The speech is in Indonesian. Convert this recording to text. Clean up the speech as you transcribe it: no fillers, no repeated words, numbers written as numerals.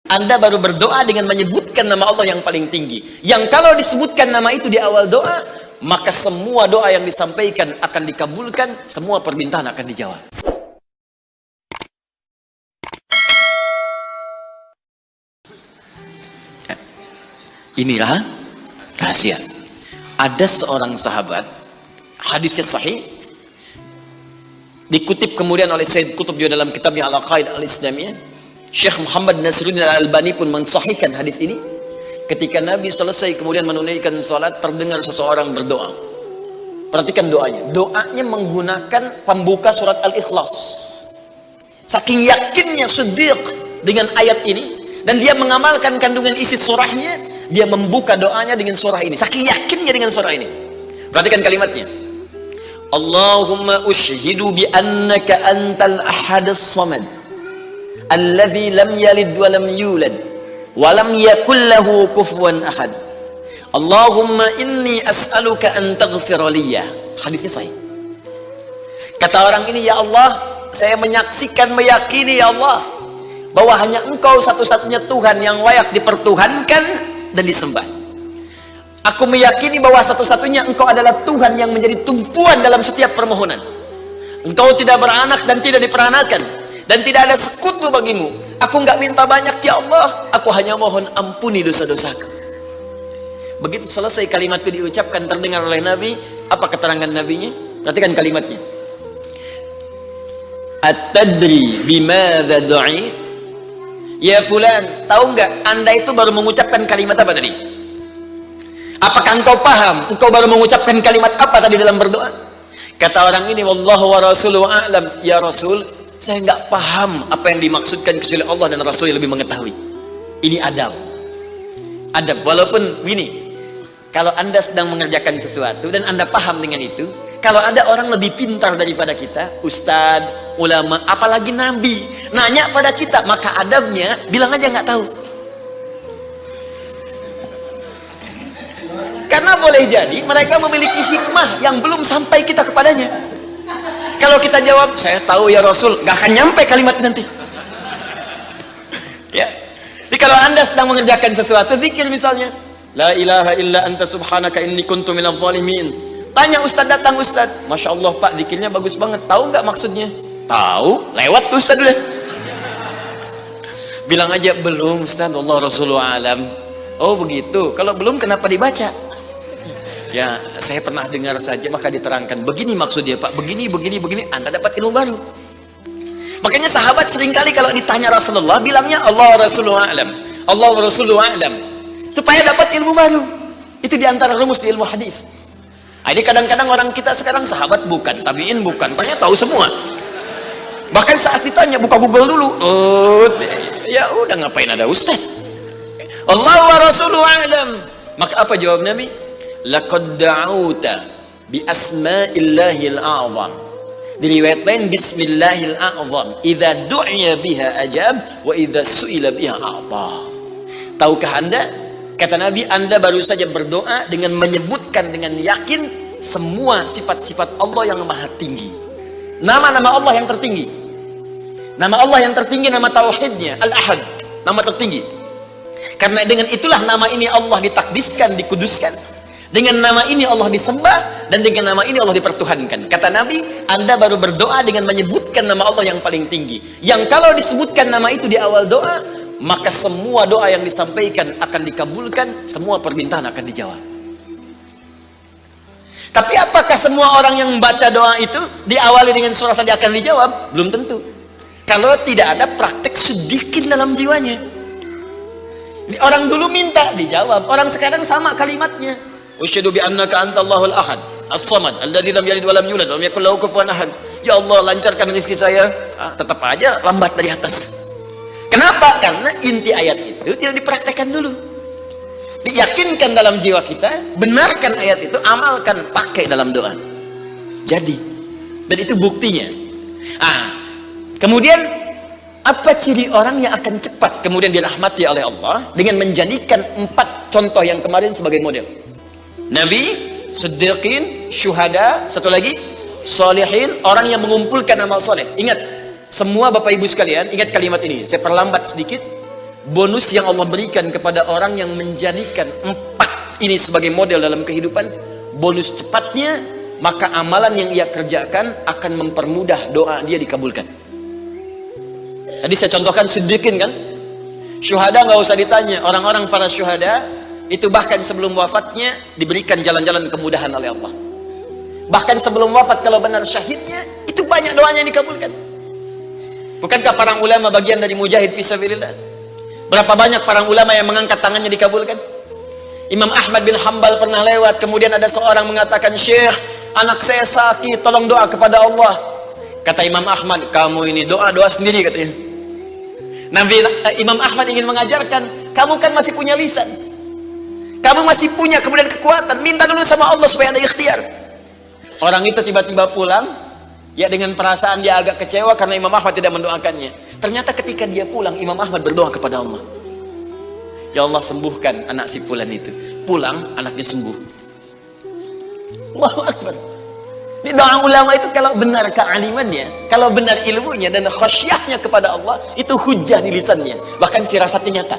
Anda baru berdoa dengan menyebutkan nama Allah yang paling tinggi. Yang kalau disebutkan nama itu di awal doa, maka semua doa yang disampaikan akan dikabulkan, semua permintaan akan dijawab. Inilah rahasia. Ada seorang sahabat, hadisnya sahih, dikutip kemudian oleh Sayyid Qutb juga dalam kitabnya Al-Aqaid Al-Islamiyah. Syekh Muhammad Nasruddin Al-Albani pun mensahihkan hadis ini. Ketika Nabi selesai kemudian menunaikan salat, terdengar seseorang berdoa. Perhatikan doanya. Doanya menggunakan pembuka surat Al-Ikhlas. Saking yakinnya Siddiq dengan ayat ini, dan dia mengamalkan kandungan isi surahnya, dia membuka doanya dengan surah ini. Saking yakinnya dengan surah ini. Perhatikan kalimatnya. Allahumma ushhidu bi annaka antal ahadas samad alladzi lam yalid wa lam yulad wa lam yakul lahu kufuwan ahad. Allahumma inni as'aluka an taghfira liyya. Hadisnya sahih. Kata orang ini, ya Allah, saya menyaksikan, meyakini ya Allah, bahwa hanya Engkau satu-satunya Tuhan yang layak dipertuhankan dan disembah. Aku meyakini bahwa satu-satunya Engkau adalah Tuhan yang menjadi tumpuan dalam setiap permohonan. Engkau tidak beranak dan tidak diperanakan, dan tidak ada sekutu bagimu. Aku nggak minta banyak ya Allah, aku hanya mohon ampuni dosa-dosaku. Begitu selesai kalimat itu diucapkan, terdengar oleh Nabi. Apa keterangan Nabinya? Perhatikan kalimatnya. At-tadri bimadza du'i? Ya fulan, tahu nggak Anda itu baru mengucapkan kalimat apa tadi? Apakah engkau paham? Engkau baru mengucapkan kalimat apa tadi dalam berdoa? Kata orang ini, wallahu wa rasuluhu a'lam. Ya Rasul, saya nggak paham apa yang dimaksudkan kecuali Allah dan Rasul yang lebih mengetahui. Ini adab. Adab. Walaupun gini, kalau Anda sedang mengerjakan sesuatu dan Anda paham dengan itu, kalau ada orang lebih pintar daripada kita, ustadz, ulama, apalagi nabi, nanya pada kita, maka adabnya bilang aja nggak tahu. Karena boleh jadi mereka memiliki hikmah yang belum sampai kita kepadanya. Kalau kita jawab, saya tahu ya Rasul, nggak akan nyampe kalimat nanti. Ya. Jadi kalau Anda sedang mengerjakan sesuatu, zikir misalnya, la ilaha illa anta subhanaka inni kuntu minadh dhalimin. Tanya ustaz, datang ustaz, masya Allah pak, zikirnya bagus banget. Tahu nggak maksudnya? Tahu, lewat tuh ustaz udah. Bilang aja belum ustaz, Allah Rasulullah alam. Oh begitu. Kalau belum kenapa dibaca? Ya, saya pernah dengar saja, maka diterangkan. Begini maksudnya Pak, begini, Anda dapat ilmu baru. Makanya sahabat seringkali kalau ditanya Rasulullah, bilangnya Allah Rasulullah alam, Allah Rasulullah alam, supaya dapat ilmu baru. Itu diantara rumus di ilmu hadis. Ini kadang-kadang orang kita sekarang sahabat bukan, tabiin bukan, tanya tahu semua. Bahkan saat ditanya, buka Google dulu. Ya udah, ngapain ada ustaz? Allah wa Rasulullah alam. Maka apa jawab Nabi? Laqad da'uta bi asma'illahil a'zam. Di riwayat lain bismillahil a'zam. Idza du'iya biha ajab wa idza su'ila biha a'ta. Tahukah Anda? Kata Nabi, Anda baru saja berdoa dengan menyebutkan dengan yakin semua sifat-sifat Allah yang maha tinggi. Nama-nama Allah yang tertinggi. Nama Allah yang tertinggi, nama tauhidnya Al-Ahad, nama tertinggi. Karena dengan itulah nama ini Allah ditakdiskan, dikuduskan. Dengan nama ini Allah disembah, dan dengan nama ini Allah dipertuhankan. Kata Nabi, Anda baru berdoa dengan menyebutkan nama Allah yang paling tinggi. Yang kalau disebutkan nama itu di awal doa, maka semua doa yang disampaikan akan dikabulkan, semua permintaan akan dijawab. Tapi apakah semua orang yang membaca doa itu diawali dengan surah tadi akan dijawab? Belum tentu. Kalau tidak ada praktek sedikit dalam jiwanya. Orang dulu minta dijawab, orang sekarang sama kalimatnya. Usyhadu bi annaka antallahul ahad as-samad alladzi lam yalid wa lam yulad wa lam yakul lahu kufuwan ahad. Ya Allah, lancarkan rezeki saya. Tetap aja lambat dari atas. Kenapa? Karena inti ayat itu tidak dipraktekkan dulu. Diyakinkan dalam jiwa kita, benarkan ayat itu, amalkan, pakai dalam doa. Jadi, dan itu buktinya. Kemudian apa ciri orang yang akan cepat kemudian dirahmati oleh Allah? Dengan menjadikan 4 contoh yang kemarin sebagai model. Nabi, Siddiqin, Syuhada, satu lagi Salihin, orang yang mengumpulkan amal soleh. Ingat, semua Bapak Ibu sekalian, ingat kalimat ini. Saya perlambat sedikit. bonus yang Allah berikan kepada orang yang menjadikan 4 ini sebagai model dalam kehidupan, bonus cepatnya, maka amalan yang ia kerjakan akan mempermudah doa dia dikabulkan. Tadi saya contohkan Siddiqin kan, syuhada nggak usah ditanya, orang-orang para syuhada itu bahkan sebelum wafatnya diberikan jalan-jalan kemudahan oleh Allah. Bahkan sebelum wafat kalau benar syahidnya, itu banyak doanya yang dikabulkan. Bukankah para ulama bagian dari mujahid fisabilillah? Berapa banyak para ulama yang mengangkat tangannya dikabulkan? Imam Ahmad bin Hanbal pernah lewat, kemudian ada seorang mengatakan, Syekh, anak saya sakit, tolong doa kepada Allah. Kata Imam Ahmad, kamu ini doa-doa sendiri katanya. Imam Ahmad ingin mengajarkan, kamu kan masih punya lisan, kamu masih punya kemudian kekuatan, minta dulu sama Allah supaya ada ikhtiar. Orang itu tiba-tiba pulang, ya dengan perasaan dia agak kecewa karena Imam Ahmad tidak mendoakannya. Ternyata ketika dia pulang, Imam Ahmad berdoa kepada Allah, ya Allah sembuhkan anak si fulan itu. Pulang, anaknya sembuh. Allahu Akbar. Ini doa ulama itu kalau benar kealimannya, kalau benar ilmunya dan khasyahnya kepada Allah, itu hujah di lisannya, bahkan firasatnya nyata.